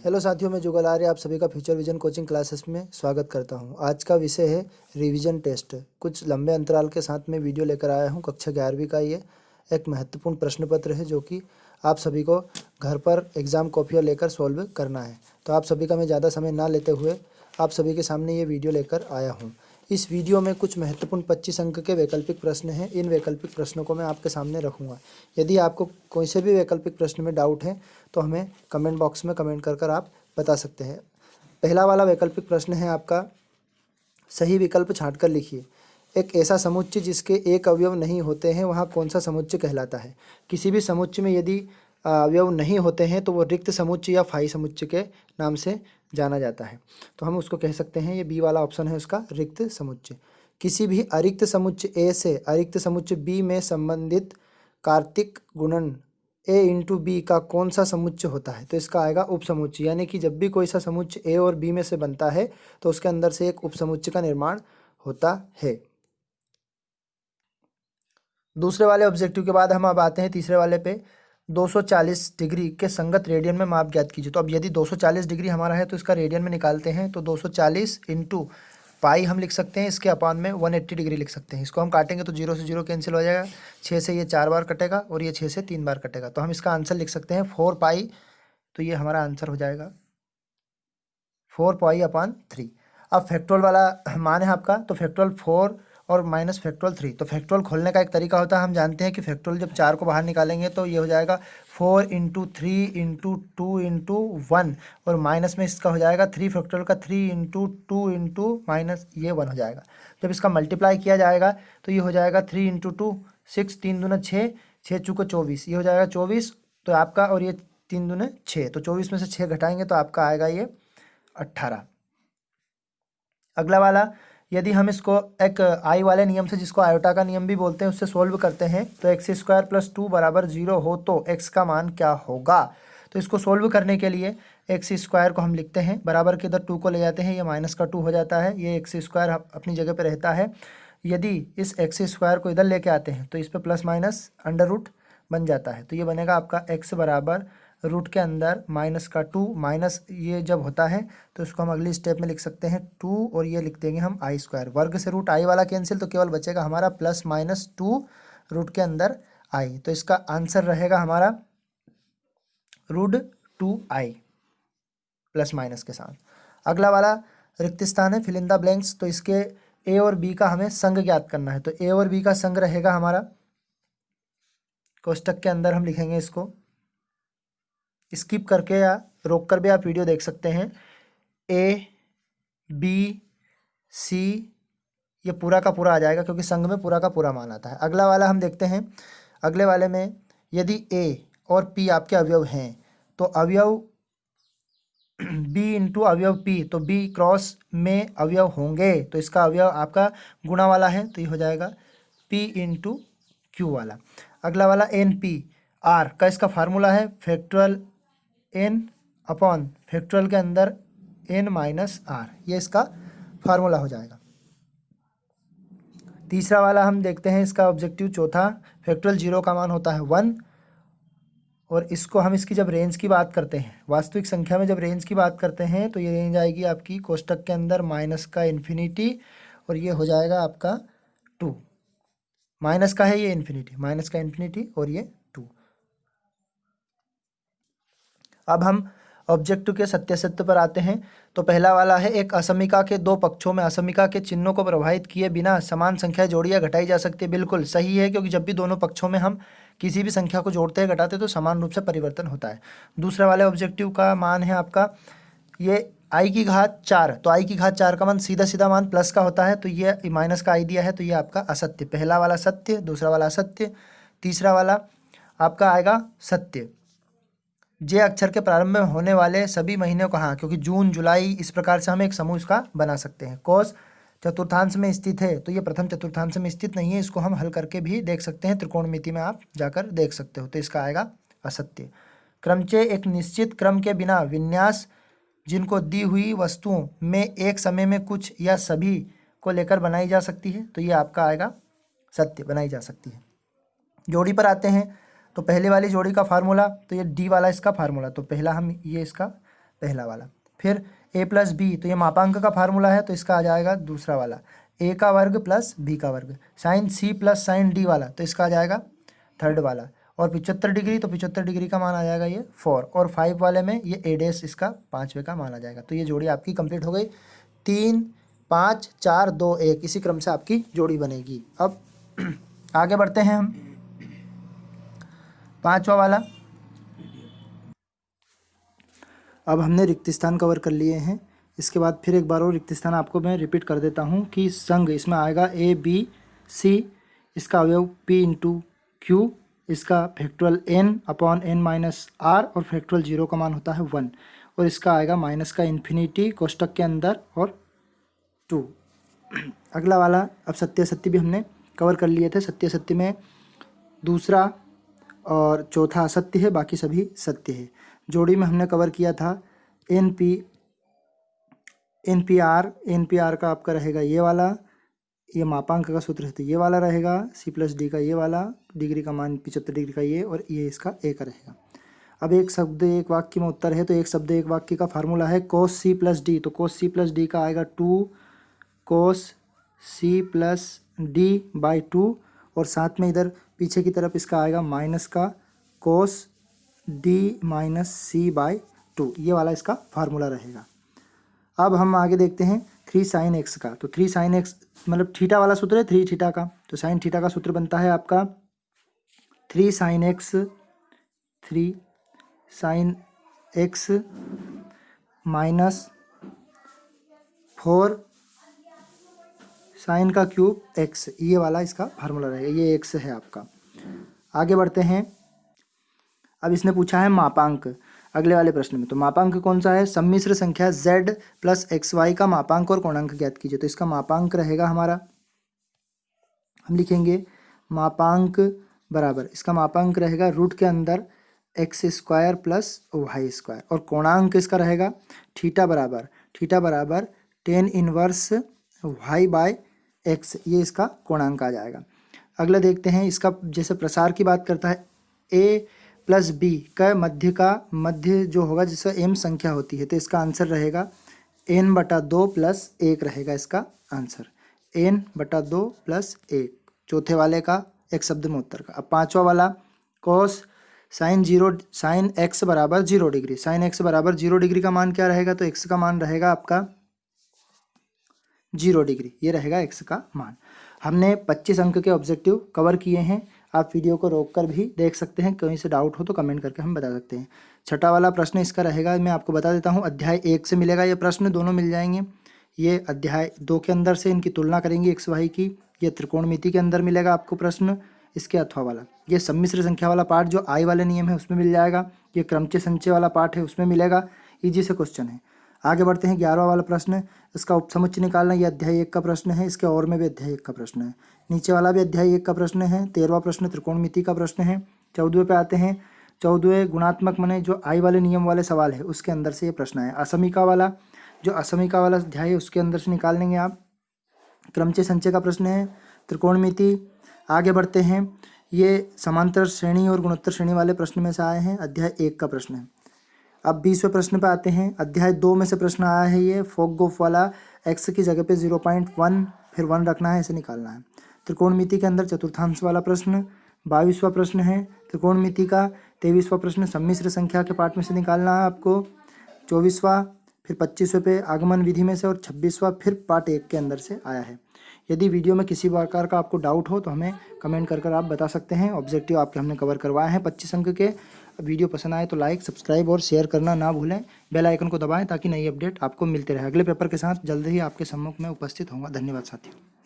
Hello साथियों, मैं जुगल आर्य आप सभी का फ्यूचर विजन कोचिंग क्लासेस में स्वागत करता हूं। आज का विषय है रिवीजन टेस्ट। कुछ लंबे अंतराल के साथ में वीडियो लेकर आया हूं। कक्षा 11वीं का ये एक महत्वपूर्ण प्रश्न पत्र है जो कि आप सभी को घर पर एग्ज़ाम कॉपियाँ लेकर सॉल्व करना है। तो आप सभी का मैं ज़्यादा समय ना लेते हुए आप सभी के सामने ये वीडियो लेकर आया हूँ। इस वीडियो में कुछ महत्वपूर्ण 25 अंक के वैकल्पिक प्रश्न हैं। इन वैकल्पिक प्रश्नों को मैं आपके सामने रखूँगा। यदि आपको कोई से भी वैकल्पिक प्रश्न में डाउट है तो हमें कमेंट बॉक्स में कमेंट कर आप बता सकते हैं। पहला वाला वैकल्पिक प्रश्न है आपका, सही विकल्प छांट कर लिखिए। एक ऐसा समुच्चय जिसके एक अवयव नहीं होते हैं वहाँ कौन सा समुच्चय कहलाता है। किसी भी समुच्चय में यदि अवयव नहीं होते हैं तो वो रिक्त समुच्चय या फाई समुच्चय के नाम से जाना जाता है। तो हम उसको कह सकते हैं, ये बी वाला ऑप्शन है उसका, रिक्त समुच्चय। किसी भी अरिक्त समुच्चय ए से अरिक्त समुच्चय बी में संबंधित कार्तिक गुणन ए इंटू बी का कौन सा समुच्चय होता है। तो इसका आएगा उपसमुच्चय, यानी कि जब भी कोई सा समुच्चय ए और बी में से बनता है तो उसके अंदर से एक उपसमुच्चय का निर्माण होता है। दूसरे वाले ऑब्जेक्टिव के बाद हम अब आते हैं तीसरे वाले पे। 240 डिग्री के संगत रेडियन में माप ज्ञात कीजिए। तो अब यदि 240 डिग्री हमारा है तो इसका रेडियन में निकालते हैं। तो 240 इंटू पाई हम लिख सकते हैं, इसके अपान में 180 डिग्री लिख सकते हैं। इसको हम काटेंगे तो 0 से 0 कैंसिल हो जाएगा, 6 से ये 4 बार कटेगा और ये 6 से 3 बार कटेगा। तो हम इसका आंसर लिख सकते हैं 4 पाई। तो ये हमारा आंसर हो जाएगा 4 पाई अपान 3। अब फैक्टोरियल वाला मान है आपका, तो फैक्टोरियल 4 और माइनस फैक्टोरियल 3। तो फैक्टोरियल खोलने का एक तरीका होता है, हम जानते हैं कि फैक्टोरियल जब 4 को बाहर निकालेंगे तो ये हो जाएगा 4 इंटू 3 इंटू 2 इंटू 1, और माइनस में इसका हो जाएगा 3 फैक्टोरियल का 3 इंटू 2 इंटू माइनस ये 1 हो जाएगा। जब इसका मल्टीप्लाई किया जाएगा तो ये हो जाएगा 3 इंटू 2 6, 3 दूना 6, 6 चूको 24, ये हो जाएगा 24 तो आपका, और ये 3 दूने 6, तो 24 में से 6 घटाएंगे तो आपका आएगा ये 18। अगला वाला, यदि हम इसको एक आई वाले नियम से, जिसको आयोटा का नियम भी बोलते हैं, उससे सोल्व करते हैं तो एक्स स्क्वायर प्लस 2 बराबर 0 हो तो एक्स का मान क्या होगा। तो इसको सोल्व करने के लिए एक्स स्क्वायर को हम लिखते हैं, बराबर के इधर 2 को ले जाते हैं, ये माइनस का 2 हो जाता है, ये एक्स स्क्वायर अपनी जगह पे रहता है। यदि इस एक्स स्क्वायर को इधर लेके आते हैं तो इस पर प्लस माइनस अंडर रूट बन जाता है। तो ये बनेगा आपका एक्स बराबर रूट के अंदर माइनस का 2, माइनस ये जब होता है तो इसको हम अगली स्टेप में लिख सकते हैं 2, और ये लिख देंगे हम आई स्क्वायर। वर्ग से रूट आई वाला कैंसिल, तो केवल बचेगा हमारा प्लस माइनस 2 रूट के अंदर आई। तो इसका आंसर रहेगा हमारा रूट 2 आई प्लस माइनस के साथ। अगला वाला रिक्त स्थान है, फिल इन द ब्लैंक्स। तो इसके ए और बी का हमें संग ज्ञात करना है। तो ए और बी का संग रहेगा हमारा, कोष्टक के अंदर हम लिखेंगे इसको, स्किप करके या रोक कर भी आप वीडियो देख सकते हैं। ए बी सी, ये पूरा का पूरा आ जाएगा क्योंकि संग में पूरा का पूरा मान आता है। अगला वाला हम देखते हैं। अगले वाले में यदि ए और पी आपके अवयव हैं तो अवयव बी इंटू अवयव पी, तो बी क्रॉस में अवयव होंगे तो इसका अवयव आपका गुणा वाला है, तो ये हो जाएगा पी इंटू क्यू वाला। अगला वाला एन पी आर का इसका फार्मूला है फैक्टोरियल एन अपॉन फैक्टोरियल के अंदर एन माइनस आर, ये इसका फार्मूला हो जाएगा। तीसरा वाला हम देखते हैं, इसका ऑब्जेक्टिव चौथा, फैक्टोरियल 0 का मान होता है 1, और इसको हम इसकी जब रेंज की बात करते हैं, वास्तविक संख्या में जब रेंज की बात करते हैं तो ये रेंज आएगी आपकी कोष्टक के अंदर माइनस का इन्फिनिटी, और ये हो जाएगा आपका 2। माइनस का है ये इन्फिनिटी, माइनस का इन्फिनिटी और ये 2। अब हम ऑब्जेक्टिव के सत्य सत्य पर आते हैं। तो पहला वाला है, एक असमिका के दो पक्षों में असमिका के चिन्हों को प्रभावित किए बिना समान संख्या जोड़ी या घटाई जा सकती है। बिल्कुल सही है, क्योंकि जब भी दोनों पक्षों में हम किसी भी संख्या को जोड़ते हैं घटाते हैं तो समान रूप से परिवर्तन होता है। दूसरे वाले ऑब्जेक्टिव का मान है आपका ये आई की घात 4, तो आई की घात 4 का मान सीधा सीधा मान प्लस का होता है, तो ये माइनस का आई दिया है तो ये आपका असत्य। पहला वाला सत्य, दूसरा वाला असत्य, तीसरा वाला आपका आएगा सत्य। जे अक्षर के प्रारंभ में होने वाले सभी महीनों को, हाँ, क्योंकि जून जुलाई इस प्रकार से हम एक समूह इसका बना सकते हैं। कोस चतुर्थांश में स्थित है, तो ये प्रथम चतुर्थांश में स्थित नहीं है, इसको हम हल करके भी देख सकते हैं, त्रिकोणमिति में आप जाकर देख सकते हो, तो इसका आएगा असत्य। क्रमचय एक निश्चित क्रम के बिना विन्यास जिनको दी हुई वस्तुओं में एक समय में कुछ या सभी को लेकर बनाई जा सकती है, तो ये आपका आएगा सत्य, बनाई जा सकती है। जोड़ी पर आते हैं, तो पहले वाली जोड़ी का फार्मूला, तो ये डी वाला इसका फार्मूला, तो पहला हम ये इसका पहला वाला। फिर a प्लस बी, तो ये मापांक का फार्मूला है तो इसका आ जाएगा दूसरा वाला, a का वर्ग प्लस b का वर्ग। Sine c plus sine d वाला, तो इसका आ जाएगा थर्ड वाला। और 75 डिग्री, तो 75 डिग्री का मान आ जाएगा ये 4। और 5 वाले में ये a डैश इसका 5वें का मान आ जाएगा। तो ये जोड़ी आपकी कंप्लीट हो गई। 3 5 4 2 1 इसी क्रम से आपकी जोड़ी बनेगी। अब आगे बढ़ते हैं हम, पांचवा वाला। अब हमने रिक्त स्थान कवर कर लिए हैं। इसके बाद फिर एक बार और रिक्त स्थान आपको मैं रिपीट कर देता हूँ कि संघ इसमें आएगा ए बी सी, इसका अवयव p इंटू क्यू, इसका factorial n upon n minus R और फैक्टोरियल 0 का मान होता है 1, और इसका आएगा माइनस का इन्फिनिटी कोष्टक के अंदर और 2। अगला वाला, अब सत्य सत्य भी हमने कवर कर लिए थे। सत्य सत्य में दूसरा और चौथा असत्य है, बाकी सभी सत्य है। जोड़ी में हमने कवर किया था एन पी आर का आपका रहेगा ये वाला, ये मापांक का सूत्र है तो ये वाला रहेगा, सी प्लस डी का ये वाला, डिग्री का मान 75 डिग्री का ये, और ये इसका ए का रहेगा। अब एक शब्द एक वाक्य में उत्तर है, तो एक शब्द एक वाक्य का फार्मूला है कोस सी प्लस डी, तो कोस सी प्लस डी का आएगा 2 कोस सी प्लस डी बाई 2, और साथ में इधर पीछे की तरफ इसका आएगा माइनस का cos D minus C by 2, ये वाला इसका फार्मूला रहेगा। अब हम आगे देखते हैं 3 साइन एक्स का। तो 3 साइन एक्स मतलब थीटा वाला सूत्र है 3 थीटा का, तो साइन थीटा का सूत्र बनता है आपका 3 साइन एक्स माइनस 4 साइन का क्यूब एक्स, ये वाला इसका फार्मूला रहेगा। ये एक्स है आपका। आगे बढ़ते हैं। अब इसने पूछा है मापांक अगले वाले प्रश्न में। तो मापांक कौन सा है? सम्मिश्र संख्या z प्लस xy का मापांक और कोणांक ज्ञात कीजिए। तो इसका मापांक रहेगा हमारा, हम लिखेंगे मापांक बराबर, इसका मापांक रहेगा रूट के अंदर X square plus Y square, और कोणांक इसका रहेगा थीटा बराबर tan inverse Y by X, ये इसका कोणांक आ जाएगा। अगला देखते हैं, इसका जैसे प्रसार की बात करता है ए प्लस बी का मध्य जो होगा जिसका m संख्या होती है, तो इसका आंसर रहेगा n/2 प्लस 1 रहेगा इसका आंसर, n/2 प्लस 1। चौथे वाले का एक शब्द में उत्तर का। अब पांचवा वाला cos साइन x बराबर 0 डिग्री, साइन x बराबर 0 डिग्री का मान क्या रहेगा? तो x का मान रहेगा आपका 0 डिग्री, ये रहेगा x का मान। हमने 25 अंक के ऑब्जेक्टिव कवर किए हैं। आप वीडियो को रोककर भी देख सकते हैं, कहीं से डाउट हो तो कमेंट करके हम बता सकते हैं। छठा वाला प्रश्न इसका रहेगा, मैं आपको बता देता हूँ, अध्याय 1 से मिलेगा ये प्रश्न, दोनों मिल जाएंगे। ये अध्याय 2 के अंदर से इनकी तुलना करेंगे एक्स वाई की। ये त्रिकोणमिति के अंदर मिलेगा आपको प्रश्न इसके अथवा वाला। ये सम्मिश्र संख्या वाला पार्ट जो आई वाले नियम है उसमें मिल जाएगा। ये क्रमचय संचय वाला पार्ट है उसमें मिलेगा, ईजी से क्वेश्चन है। आगे बढ़ते हैं 11वां वाला प्रश्न, इसका उपसमुच्चय निकालना। ये अध्याय 1 का प्रश्न है, इसके और में भी अध्याय 1 का प्रश्न है। नीचे वाला भी अध्याय 1 का प्रश्न है। 13वां प्रश्न त्रिकोणमिति का प्रश्न है। 14वें पे आते हैं, 14वें गुणात्मक माने जो आई वाले नियम वाले सवाल है उसके अंदर से ये प्रश्न है। असमीका वाला जो असमीका वाला अध्याय है उसके अंदर से निकाल लेंगे आप। क्रमचय संचय का प्रश्न है, त्रिकोणमिति। आगे बढ़ते हैं, ये समांतर श्रेणी और गुणोत्तर श्रेणी वाले प्रश्न में से आए हैं, अध्याय 1 का प्रश्न है। अब 20वें प्रश्न पे आते हैं, अध्याय 2 में से प्रश्न आया है ये फोक-गोफ वाला, x की जगह पे 0.1 फिर 1 रखना है, ऐसे निकालना है। त्रिकोणमिति के अंदर चतुर्थांश वाला प्रश्न 22वां प्रश्न है त्रिकोणमिति का। 23वां प्रश्न सम्मिश्र संख्या के पार्ट में से निकालना है आपको। 24वां, फिर 25वें पे आगमन विधि में से, और 26वां फिर पार्ट 1 के अंदर से आया है। यदि वीडियो में किसी प्रकार का आपको डाउट हो तो हमें कमेंट कर आप बता सकते हैं। ऑब्जेक्टिव आपके हमने कवर करवाए हैं 25 अंक के। वीडियो पसंद आए तो लाइक, सब्सक्राइब और शेयर करना ना भूलें। बेल आइकन को दबाएं ताकि नई अपडेट आपको मिलते रहे। अगले पेपर के साथ जल्द ही आपके सम्मुख में उपस्थित होऊंगा। धन्यवाद साथियों।